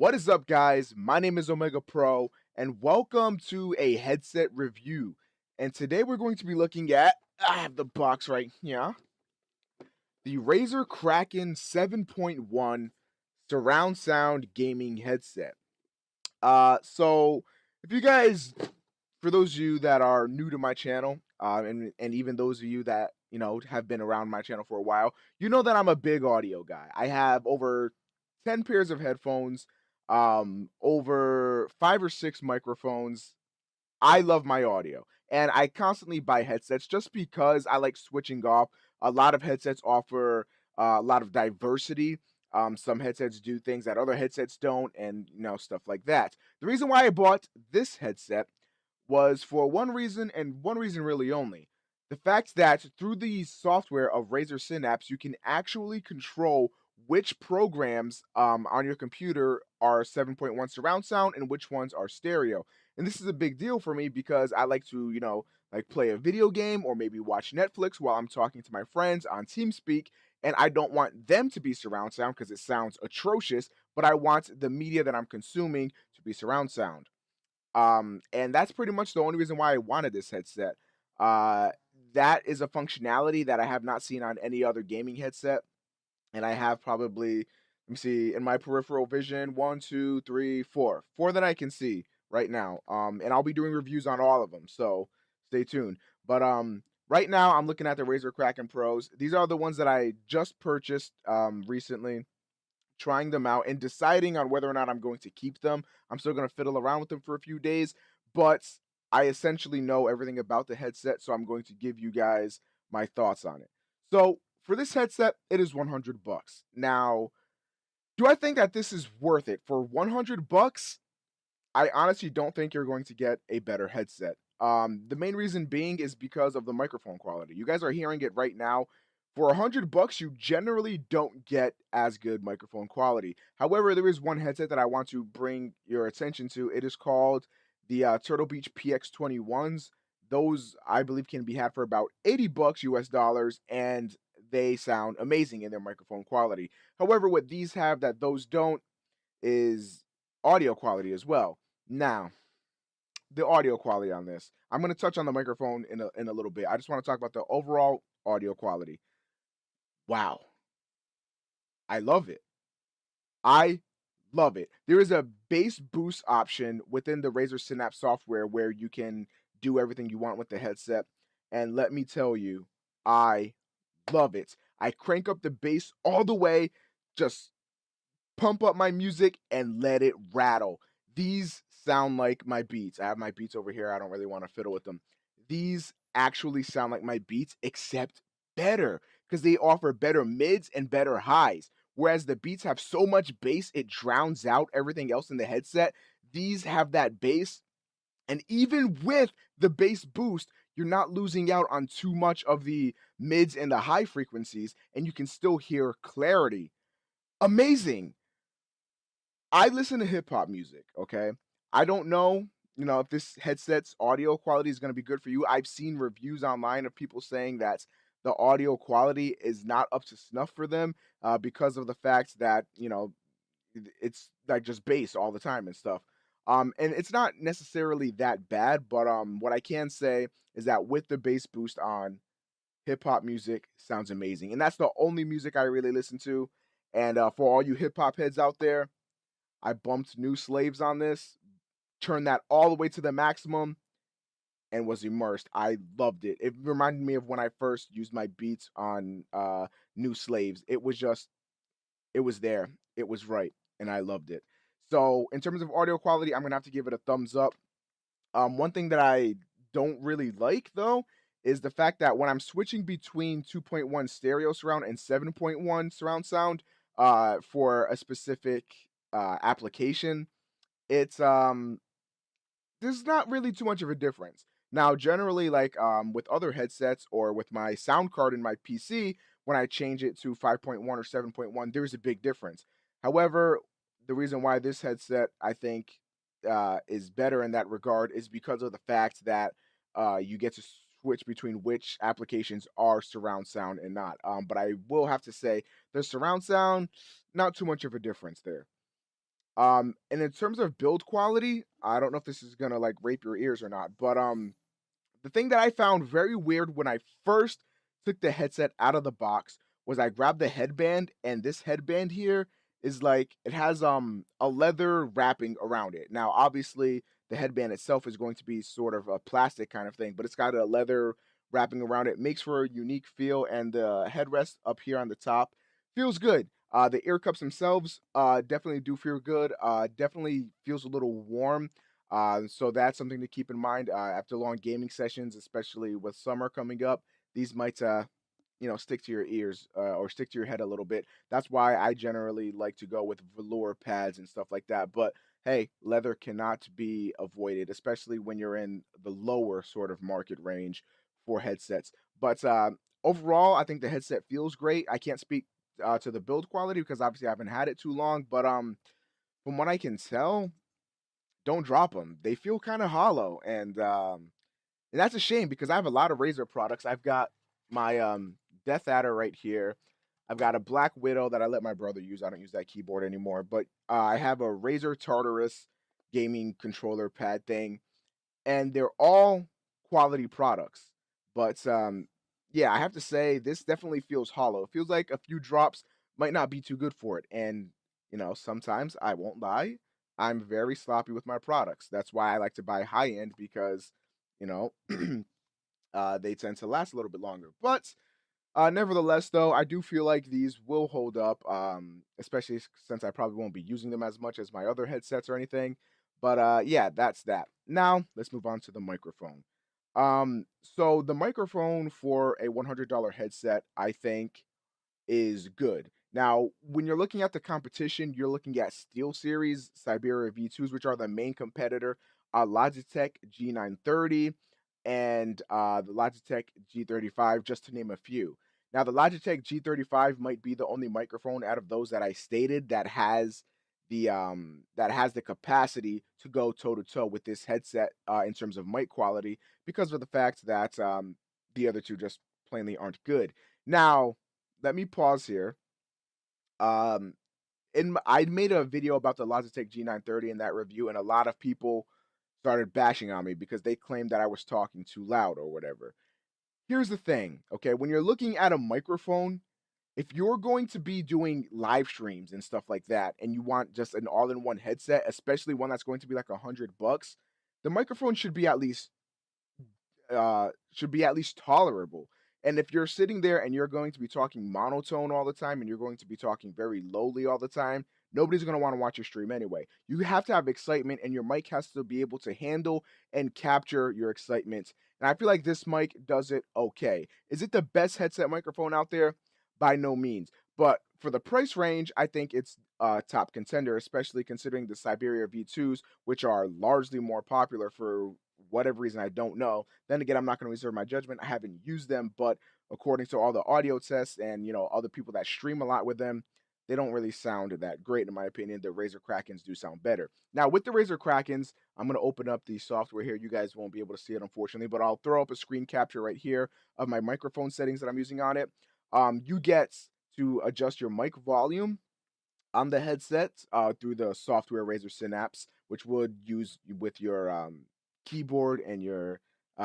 What is up, guys? My name is Omega Pro, and welcome to a headset review. And today we're going to be looking at, I have the box right here, the Razer Kraken 7.1 surround sound gaming headset. So if you guys, for those of you that are new to my channel, and even those of you that have been around my channel for a while, you know that I'm a big audio guy. I have over 10 pairs of headphones, over 5 or 6 microphones. I love my audio, and I constantly buy headsets just because I like switching off. A lot of headsets offer a lot of diversity. Some headsets do things that other headsets don't, and stuff like that. The reason why I bought this headset was for one reason, and one reason really only. The fact that through the software of Razer Synapse, you can actually control which programs on your computer are 7.1 surround sound and which ones are stereo. And this is a big deal for me because I like to, like play a video game or maybe watch Netflix while I'm talking to my friends on TeamSpeak. And I don't want them to be surround sound because it sounds atrocious, but I want the media that I'm consuming to be surround sound. And that's pretty much the only reason why I wanted this headset. Uh, that is a functionality that I have not seen on any other gaming headset, and I have probably, let me see, in my peripheral vision, one, two, three, four that I can see right now. And I'll be doing reviews on all of them, so stay tuned. But right now I'm looking at the Razer Kraken Pros. These are the ones that I just purchased recently, trying them out and deciding on whether or not I'm going to keep them. I'm still going to fiddle around with them for a few days, but I essentially know everything about the headset, so I'm going to give you guys my thoughts on it. So, for this headset, it is 100 bucks. Now, do I think that this is worth it? For 100 bucks, I honestly don't think you're going to get a better headset. The main reason being is because of the microphone quality. You guys are hearing it right now. For 100 bucks, you generally don't get as good microphone quality. However, there is one headset that I want to bring your attention to. It is called the Turtle Beach PX21s. Those, I believe, can be had for about 80 bucks US dollars, and they sound amazing in their microphone quality. However, what these have that those don't is audio quality as well. Now, the audio quality on this. I'm going to touch on the microphone in a little bit. I just want to talk about the overall audio quality. Wow. I love it. I love it. There is a bass boost option within the Razer Synapse software where you can do everything you want with the headset. And let me tell you, I love it. I crank up the bass all the way, just pump up my music and let it rattle. These sound like my beats. I have my beats over here. I don't really want to fiddle with them. These actually sound like my beats, except better because they offer better mids and better highs. Whereas the beats have so much bass, it drowns out everything else in the headset. These have that bass, and even with the bass boost, you're not losing out on too much of the mids and the high frequencies, and you can still hear clarity. Amazing. I listen to hip hop music, okay? I don't know, if this headset's audio quality is going to be good for you. I've seen reviews online of people saying that the audio quality is not up to snuff for them because of the fact that, it's like just bass all the time and stuff. And it's not necessarily that bad, but what I can say is that with the bass boost on, hip hop music sounds amazing. And that's the only music I really listen to. And for all you hip hop heads out there, I bumped New Slaves on this, turned that all the way to the maximum, and was immersed. I loved it. It reminded me of when I first used my beats on New Slaves. It was there. It was right, and I loved it. So, in terms of audio quality, I'm gonna have to give it a thumbs up. One thing that I don't really like though is the fact that when I'm switching between 2.1 stereo surround and 7.1 surround sound for a specific application, it's there's not really too much of a difference. Now, generally, like with other headsets or with my sound card in my PC, when I change it to 5.1 or 7.1, there's a big difference. However, the reason why this headset I think is better in that regard is because of the fact that you get to switch between which applications are surround sound and not. But I will have to say the surround sound, not too much of a difference there. And in terms of build quality, I don't know if this is gonna like rape your ears or not, but the thing that I found very weird when I first took the headset out of the box was I grabbed the headband, and this headband here is like it has a leather wrapping around it. Now, obviously, the headband itself is going to be sort of a plastic kind of thing, but it's got a leather wrapping around it. Makes for a unique feel, and the headrest up here on the top feels good. The ear cups themselves definitely do feel good. Definitely feels a little warm, so that's something to keep in mind after long gaming sessions, especially with summer coming up. These might, stick to your ears or stick to your head a little bit. That's why I generally like to go with velour pads and stuff like that. But hey, leather cannot be avoided, especially when you're in the lower sort of market range for headsets. But overall, I think the headset feels great. I can't speak to the build quality because obviously I haven't had it too long, but from what I can tell, don't drop them. They feel kind of hollow, and that's a shame because I have a lot of Razer products. I've got my Death Adder right here. I've got a Black Widow that I let my brother use. I don't use that keyboard anymore, but I have a Razer Tartarus gaming controller pad thing, and they're all quality products. But yeah, I have to say this definitely feels hollow. It feels like a few drops might not be too good for it. And sometimes I won't lie, I'm very sloppy with my products. That's why I like to buy high end because you know they tend to last a little bit longer. But nevertheless, though, I do feel like these will hold up, especially since I probably won't be using them as much as my other headsets or anything. But yeah, that's that. Now let's move on to the microphone. So the microphone for a $100 headset, I think, is good. Now, when you're looking at the competition, you're looking at SteelSeries Siberia V2s, which are the main competitor, Logitech G930, and the Logitech G35, just to name a few. Now, the Logitech G35 might be the only microphone out of those that I stated that has the capacity to go toe to toe with this headset in terms of mic quality because of the fact that the other two just plainly aren't good. Now, let me pause here. Um, I made a video about the Logitech G930 in that review, and a lot of people started bashing on me because they claimed that I was talking too loud or whatever. Here's the thing, okay? When you're looking at a microphone, if you're going to be doing live streams and stuff like that, and you want just an all-in-one headset, especially one that's going to be like $100, the microphone should be at least tolerable. And if you're sitting there and you're going to be talking monotone all the time and you're going to be talking very lowly all the time, nobody's going to want to watch your stream anyway. You have to have excitement, and your mic has to be able to handle and capture your excitement. And I feel like this mic does it okay. Is it the best headset microphone out there? By no means. But for the price range, I think it's a top contender, especially considering the Siberia V2s, which are largely more popular for whatever reason I don't know. Then again, I'm not going to reserve my judgment. I haven't used them, but according to all the audio tests and other people that stream a lot with them, they don't really sound that great in my opinion. The Razer Krakens do sound better. Now with the Razer Krakens, I'm going to open up the software here. You guys won't be able to see it unfortunately, but I'll throw up a screen capture right here of my microphone settings that I'm using on it. You get to adjust your mic volume on the headset through the software Razer Synapse, which would use with your keyboard and your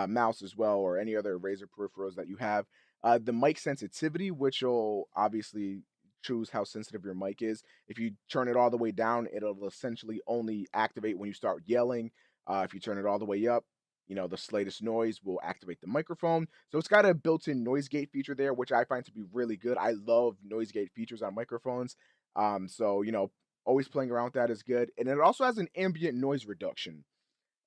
mouse as well, or any other Razer peripherals that you have. The mic sensitivity, which will obviously choose how sensitive your mic is. If you turn it all the way down, it'll essentially only activate when you start yelling. If you turn it all the way up, the slightest noise will activate the microphone. So it's got a built-in noise gate feature there, which I find to be really good. I love noise gate features on microphones. So always playing around with that is good. And it also has an ambient noise reduction.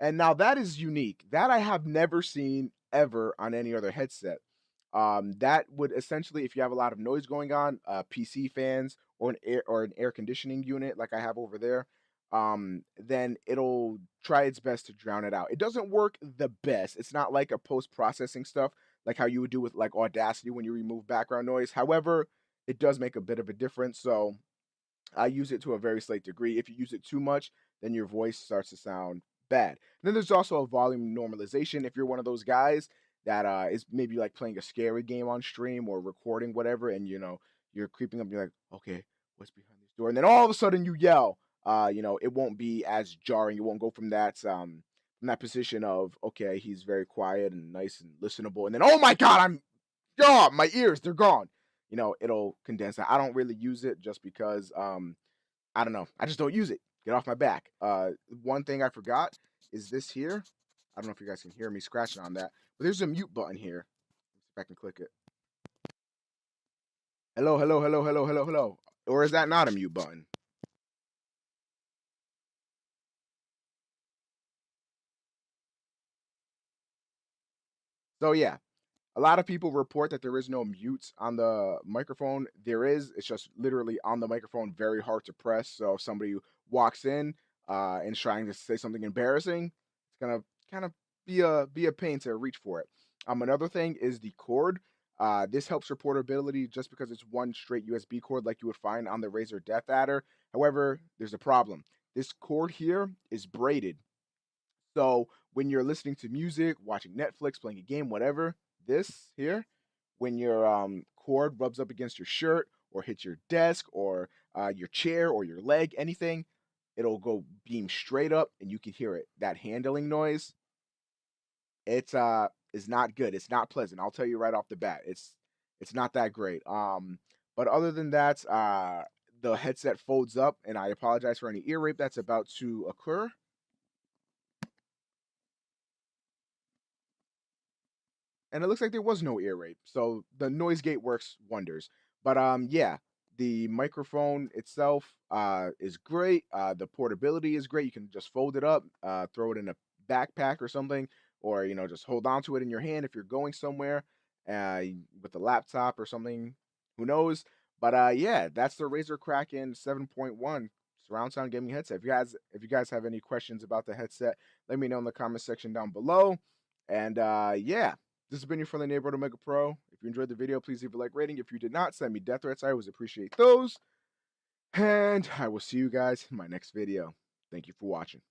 And now that is unique. That I have never seen ever on any other headset. That would essentially, if you have a lot of noise going on, PC fans or an air conditioning unit like I have over there, then it'll try its best to drown it out. It doesn't work the best. It's not like a post processing stuff like how you would do with like Audacity when you remove background noise. However, it does make a bit of a difference. So I use it to a very slight degree. If you use it too much, then your voice starts to sound bad. And then there's also a volume normalization. If you're one of those guys that is maybe like playing a scary game on stream or recording whatever, and you're creeping up, and you're like, okay, what's behind this door? And then all of a sudden you yell. it won't be as jarring. It won't go from that position of, okay, he's very quiet and nice and listenable, and then, oh my god, my ears, they're gone. It'll condense that. I don't really use it just because I don't know. I just don't use it. Get off my back. One thing I forgot is this here. I don't know if you guys can hear me scratching on that, but there's a mute button here. Let's see if I can click it. Hello, hello, hello, hello, hello, hello. Or is that not a mute button? So yeah, a lot of people report that there is no mute on the microphone. There is. It's just literally on the microphone, very hard to press. So if somebody walks in and is trying to say something embarrassing, it's gonna kind of be a pain to reach for it. Another thing is the cord. This helps for portability just because it's one straight USB cord like you would find on the Razer Death Adder. However, there's a problem. This cord here is braided. So when you're listening to music, watching Netflix, playing a game, whatever, this here, when your cord rubs up against your shirt or hits your desk or your chair or your leg, anything, it'll go beam straight up and you can hear it. That handling noise, it's is not good. It's not pleasant. I'll tell you right off the bat. It's not that great. But other than that, the headset folds up, and I apologize for any ear rape that's about to occur. And it looks like there was no ear rape. So the noise gate works wonders. But yeah, the microphone itself is great. The portability is great. You can just fold it up, throw it in a backpack or something, or just hold on to it in your hand if you're going somewhere uh, with a laptop or something. Who knows? But yeah, that's the Razer Kraken 7.1 surround sound gaming headset. If you guys have any questions about the headset, let me know in the comment section down below. And yeah, this has been your friendly neighborhood Omega Pro. If you enjoyed the video, please leave a like rating. If you did not, send me death threats. I always appreciate those. And I will see you guys in my next video. Thank you for watching.